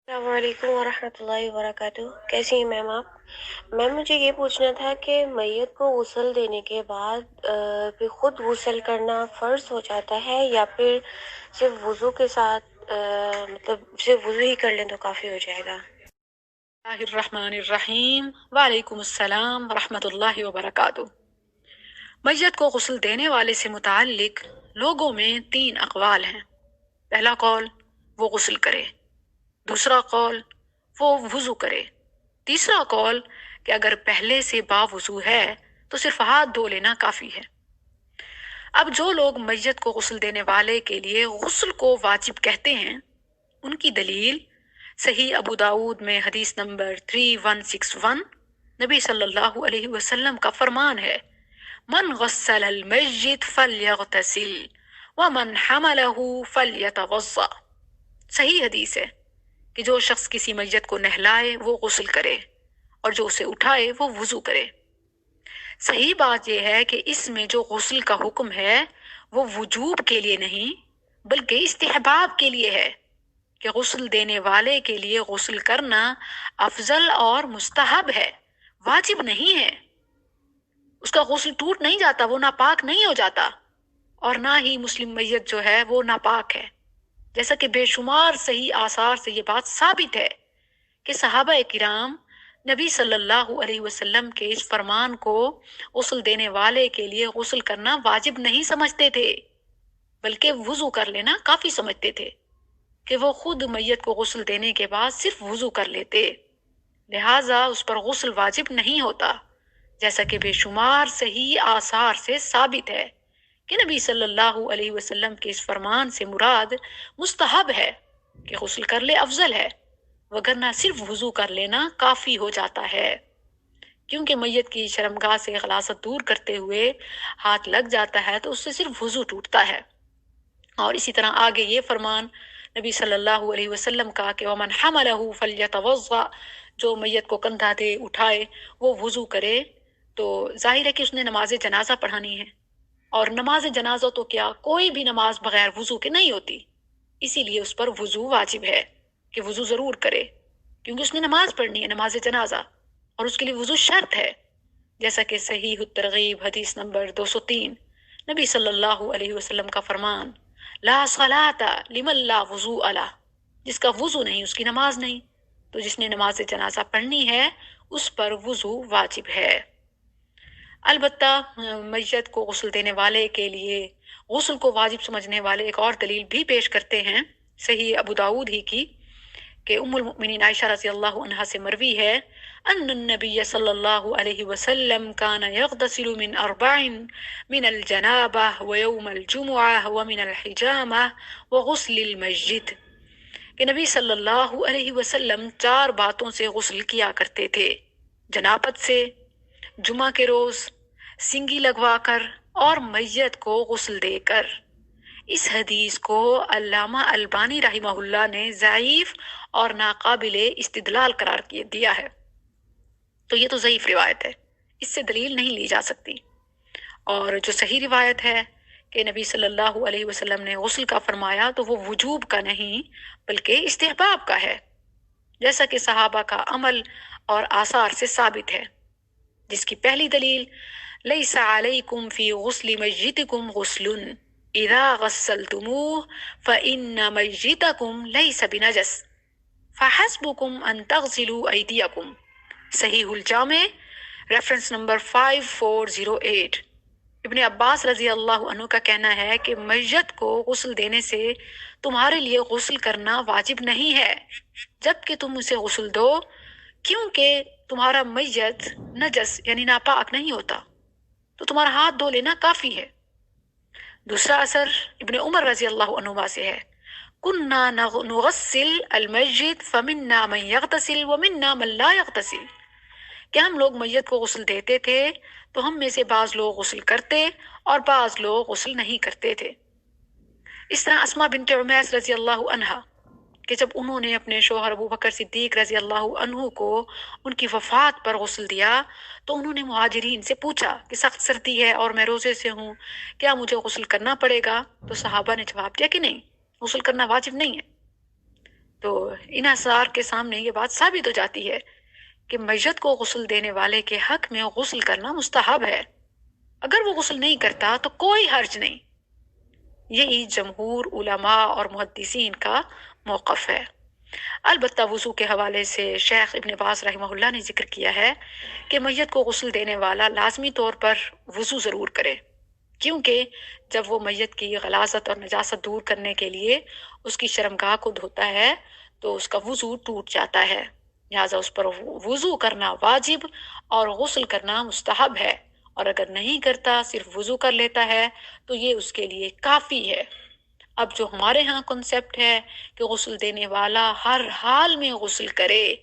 السلام علیکم ورحمۃ اللہ وبرکاتہ۔ کیسی ہیں میم آپ؟ میم مجھے یہ پوچھنا تھا کہ میت کو غسل دینے کے بعد پھر خود غسل کرنا فرض ہو جاتا ہے یا پھر صرف وضو کے ساتھ مطلب صرف وضو ہی کر لیں تو کافی ہو جائے گا؟ اللہ الرحمن الرحیم۔ وعلیکم السلام ورحمۃ اللہ وبرکاتہ۔ میت کو غسل دینے والے سے متعلق لوگوں میں 3 اقوال ہیں۔ پہلا قول وہ غسل کرے، دوسرا قول وہ وضو کرے، تیسرا قول کہ اگر پہلے سے باوضو ہے تو صرف ہاتھ دھو لینا کافی ہے۔ اب جو لوگ میت کو غسل دینے والے کے لیے غسل کو واجب کہتے ہیں ان کی دلیل صحیح ابو داود میں حدیث نمبر 3161 نبی صلی اللہ علیہ وسلم کا فرمان ہے، من غسل المیت فلیغتسل ومن حملہ فلیتوضا۔ صحیح حدیث ہے کہ جو شخص کسی میت کو نہلائے وہ غسل کرے اور جو اسے اٹھائے وہ وضو کرے۔ صحیح بات یہ ہے کہ اس میں جو غسل کا حکم ہے وہ وجوب کے لیے نہیں بلکہ استحباب کے لیے ہے کہ غسل دینے والے کے لیے غسل کرنا افضل اور مستحب ہے، واجب نہیں ہے۔ اس کا غسل ٹوٹ نہیں جاتا، وہ ناپاک نہیں ہو جاتا، اور نہ ہی مسلم میت جو ہے وہ ناپاک ہے، جیسا کہ بے شمار صحیح آثار سے یہ بات ثابت ہے کہ صحابہ کرام نبی صلی اللہ علیہ وسلم کے اس فرمان کو غسل دینے والے کے لیے غسل کرنا واجب نہیں سمجھتے تھے بلکہ وضو کر لینا کافی سمجھتے تھے کہ وہ خود میت کو غسل دینے کے بعد صرف وضو کر لیتے، لہٰذا اس پر غسل واجب نہیں ہوتا، جیسا کہ بے شمار صحیح آثار سے ثابت ہے کہ نبی صلی اللہ علیہ وسلم کے اس فرمان سے مراد مستحب ہے کہ غسل کر لے افضل ہے، وگرنہ صرف وضو کر لینا کافی ہو جاتا ہے، کیونکہ میت کی شرمگاہ سے غلاظت دور کرتے ہوئے ہاتھ لگ جاتا ہے تو اس سے صرف وضو ٹوٹتا ہے۔ اور اسی طرح آگے یہ فرمان نبی صلی اللہ علیہ وسلم کا کہ ومن حملہ فلیتوضا، جو میت کو کندھا دے اٹھائے وہ وضو کرے، تو ظاہر ہے کہ اس نے نماز جنازہ پڑھانی ہے، اور نماز جنازہ تو کیا کوئی بھی نماز بغیر وضو کے نہیں ہوتی، اسی لیے اس پر وضو واجب ہے کہ وضو ضرور کرے، کیونکہ اس نے نماز پڑھنی ہے، نماز جنازہ، اور اس کے لیے وضو شرط ہے، جیسا کہ صحیح الترغیب حدیث نمبر 203 نبی صلی اللہ علیہ وسلم کا فرمان، لا صلاة لمن لا وضوء له، جس کا وضو نہیں اس کی نماز نہیں، تو جس نے نماز جنازہ پڑھنی ہے اس پر وضو واجب ہے۔ البتہ میت کو غسل دینے والے کے لیے غسل کو واجب سمجھنے والے ایک اور دلیل بھی پیش کرتے ہیں صحیح ابو داود ہی کی، کہ ام المؤمنین عائشہ رضی اللہ عنہا سے مروی ہے ان النبی صلی اللہ علیہ وسلم کان یغتسل من 4 من الجنابہ ویوم الجمعہ ومن الحجامہ وغسل المسجد، کہ نبی صلی اللہ علیہ وسلم 4 باتوں سے غسل کیا کرتے تھے، جنابت سے، جمعہ کے روز، سنگی لگوا کر، اور میت کو غسل دے کر۔ اس حدیث کو علامہ البانی رحمہ اللہ نے ضعیف اور ناقابل استدلال قرار دیا ہے، تو یہ تو ضعیف روایت ہے، اس سے دلیل نہیں لی جا سکتی، اور جو صحیح روایت ہے کہ نبی صلی اللہ علیہ وسلم نے غسل کا فرمایا تو وہ وجوب کا نہیں بلکہ استحباب کا ہے، جیسا کہ صحابہ کا عمل اور آثار سے ثابت ہے، جس کی پہلی دلیل لیس علیکم فی غسل میتکم غسل اذا غسلتموه فإن میتکم لیس بنجس فحسبکم ان تغسلوا ایدیکم، صحیح الجامع ریفرنس نمبر 5408۔ ابن عباس رضی اللہ عنہ کا کہنا ہے کہ میت کو غسل دینے سے تمہارے لیے غسل کرنا واجب نہیں ہے جبکہ تم اسے غسل دو، کیونکہ تمہارا میت نجس یعنی ناپاک نہیں ہوتا، تو تمہارا ہاتھ دھو لینا کافی ہے۔ دوسرا اثر ابن عمر رضی اللہ عنہما سے ہے، کننا نغسل المیت فمنا من یغتسل ومنا من لا یغتسل، کہ ہم لوگ میت کو غسل دیتے تھے تو ہم میں سے بعض لوگ غسل کرتے اور بعض لوگ غسل نہیں کرتے تھے۔ اس طرح اسماء بنت عمیس رضی اللہ عنہا کہ جب انہوں نے اپنے شوہر ابو بکر صدیق رضی اللہ عنہ کو ان کی وفات پر غسل دیا تو انہوں نے مہاجرین سے پوچھا کہ سخت سردی ہے اور میں روزے سے ہوں، کیا مجھے غسل کرنا پڑے گا؟ تو صحابہ نے جواب دیا کہ نہیں، غسل کرنا واجب نہیں ہے۔ تو ان آثار کے سامنے یہ بات ثابت ہو جاتی ہے کہ میت کو غسل دینے والے کے حق میں غسل کرنا مستحب ہے. اگر وہ غسل نہیں کرتا تو کوئی حرج نہیں. یہی جمہور علماء اور محدثین کا موقف ہے. البتہ وضو کے حوالے سے شیخ ابن باز رحمہ اللہ نے ذکر کیا ہے کہ میت کو غسل دینے والا لازمی طور پر وضو ضرور کرے، کیونکہ جب وہ میت کی غلاظت اور نجاست دور کرنے کے لیے اس کی شرمگاہ کو دھوتا ہے تو اس کا وضو ٹوٹ جاتا ہے. لہٰذا اس پر وضو کرنا واجب اور غسل کرنا مستحب ہے، اور اگر نہیں کرتا صرف وضو کر لیتا ہے تو یہ اس کے لیے کافی ہے. اب جو ہمارے ہاں کنسپٹ ہے کہ غسل دینے والا ہر حال میں غسل کرے،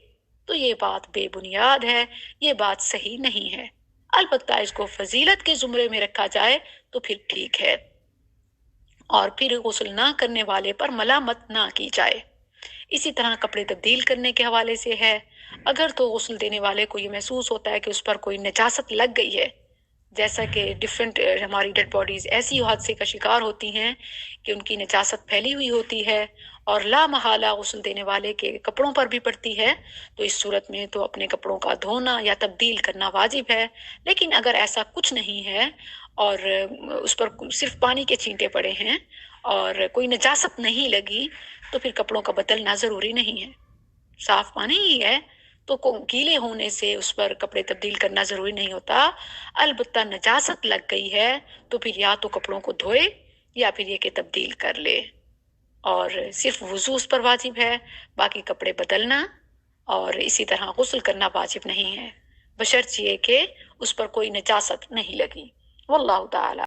تو یہ بات بے بنیاد ہے، یہ بات صحیح نہیں ہے. البتہ اس کو فضیلت کے زمرے میں رکھا جائے تو پھر ٹھیک ہے، اور پھر غسل نہ کرنے والے پر ملامت نہ کی جائے. اسی طرح کپڑے تبدیل کرنے کے حوالے سے ہے. اگر تو غسل دینے والے کو یہ محسوس ہوتا ہے کہ اس پر کوئی نجاست لگ گئی ہے، جیسا کہ ہماری ڈیڈ باڈیز ایسی حادثے کا شکار ہوتی ہیں کہ ان کی نجاست پھیلی ہوئی ہوتی ہے اور لا محالہ غسل دینے والے کے کپڑوں پر بھی پڑتی ہے، تو اس صورت میں تو اپنے کپڑوں کا دھونا یا تبدیل کرنا واجب ہے. لیکن اگر ایسا کچھ نہیں ہے اور اس پر صرف پانی کے چھینٹے پڑے ہیں اور کوئی نجاست نہیں لگی، تو پھر کپڑوں کا بدلنا ضروری نہیں ہے. صاف پانی ہی ہے تو گیلے ہونے سے اس پر کپڑے تبدیل کرنا ضروری نہیں ہوتا. البتہ نجاست لگ گئی ہے تو پھر یا تو کپڑوں کو دھوئے یا پھر یہ کہ تبدیل کر لے، اور صرف وضو اس پر واجب ہے، باقی کپڑے بدلنا اور اسی طرح غسل کرنا واجب نہیں ہے، بشرط یہ کہ اس پر کوئی نجاست نہیں لگی. واللہ تعالی